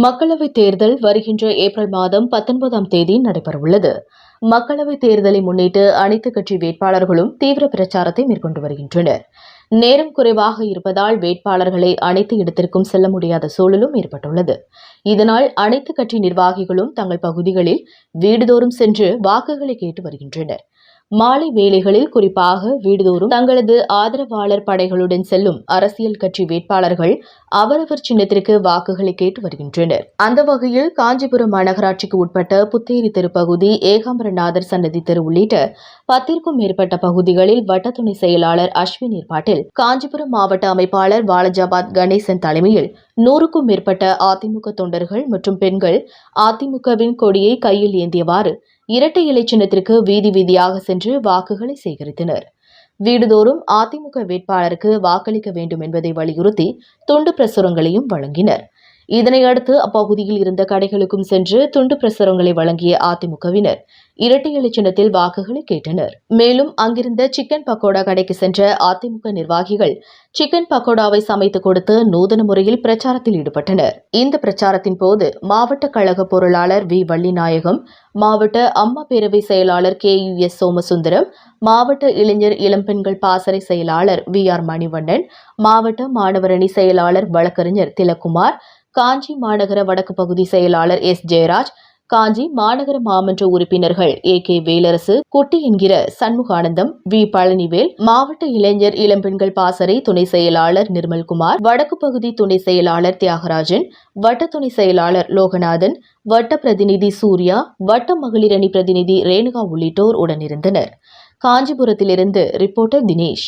மக்களவைத் தேர்தல் வருகின்ற ஏப்ரல் மாதம் 19ஆம் தேதி நடைபெறவுள்ளது. மக்களவைத் தேர்தலை முன்னிட்டு அனைத்துக் கட்சி வேட்பாளர்களும் தீவிர பிரச்சாரத்தை மேற்கொண்டு வருகின்றனர். நேரம் குறைவாக இருப்பதால் வேட்பாளர்களை அனைத்து இடத்திற்கும் செல்ல முடியாத சூழலும் ஏற்பட்டுள்ளது. இதனால் அனைத்துக் கட்சி நிர்வாகிகளும் தங்கள் பகுதிகளில் வீடுதோறும் சென்று வாக்குகளை கேட்டு வருகின்றனர். மாலை வேளைகளில் குறிப்பாக வீடுதோறும் தங்களது ஆதரவாளர் படைகளுடன் செல்லும் அரசியல் கட்சி வேட்பாளர்கள் அவரவர் சின்னத்திற்கு வாக்குகளை கேட்டு வருகின்றனர். அந்த வகையில் காஞ்சிபுரம் மாநகராட்சிக்கு உட்பட்ட புத்தேரி தெருப்பகுதி, ஏகாம்பரநாதர் சன்னதி தெரு உள்ளிட்ட 10ற்கும் மேற்பட்ட பகுதிகளில் வட்ட துணை செயலாளர் அஸ்வின் ஏற்பாட்டில் காஞ்சிபுரம் மாவட்ட அமைப்பாளர் வாலஜாபாத் கணேசன் தலைமையில் 100க்கும் மேற்பட்ட அதிமுக தொண்டர்கள் மற்றும் பெண்கள் அதிமுகவின் கொடியை கையில் ஏந்தியவாறு இரட்டை இலை சின்னத்திற்கு வீதி வீதியாக சென்று வாக்குகளை சேகரித்தனர். வீடுதோறும் அதிமுக வேட்பாளருக்கு வாக்களிக்க வேண்டும் என்பதை வலியுறுத்தி துண்டு பிரசுரங்களையும் வழங்கினர். இதனையடுத்து அப்பகுதியில் இருந்த கடைகளுக்கும் சென்று துண்டு பிரசுரங்களை வழங்கிய அதிமுகவினர் இரட்டை இலை சின்னத்தில் வாக்குகளை கேட்டனர். மேலும் அங்கிருந்த சிக்கன் பக்கோடா கடைக்கு சென்ற அதிமுக நிர்வாகிகள் சிக்கன் பக்கோடாவை சமைத்து கொடுத்து நூதன முறையில் பிரச்சாரத்தில் ஈடுபட்டனர். இந்த பிரச்சாரத்தின் போது மாவட்ட கழக பொருளாளர் வி வள்ளிநாயகம், மாவட்ட அம்மா பேரவை செயலாளர் KUS சோமசுந்தரம், மாவட்ட இளைஞர் இளம்பெண்கள் பாசறை செயலாளர் VR மணிவண்ணன், மாவட்ட மாணவரணி செயலாளர் வழக்கறிஞர் திலக்குமார், காஞ்சி மாநகர வடக்கு பகுதி செயலாளர் S ஜெயராஜ், காஞ்சி மாநகர மாமன்ற உறுப்பினர்கள் AK வேலரசு, குட்டி என்கிற சண்முகானந்தம், V பழனிவேல், மாவட்ட இளைஞர் இளம்பெண்கள் பாசறை துணை செயலாளர் நிர்மல்குமார், வடக்கு பகுதி துணை செயலாளர் தியாகராஜன், வட்ட துணை செயலாளர் லோகநாதன், வட்ட பிரதிநிதி சூர்யா, வட்ட மகளிர் அணி பிரதிநிதி ரேணுகா உள்ளிட்டோர் உடனிருந்தனர். காஞ்சிபுரத்திலிருந்து ரிப்போர்ட்டர் தினேஷ்.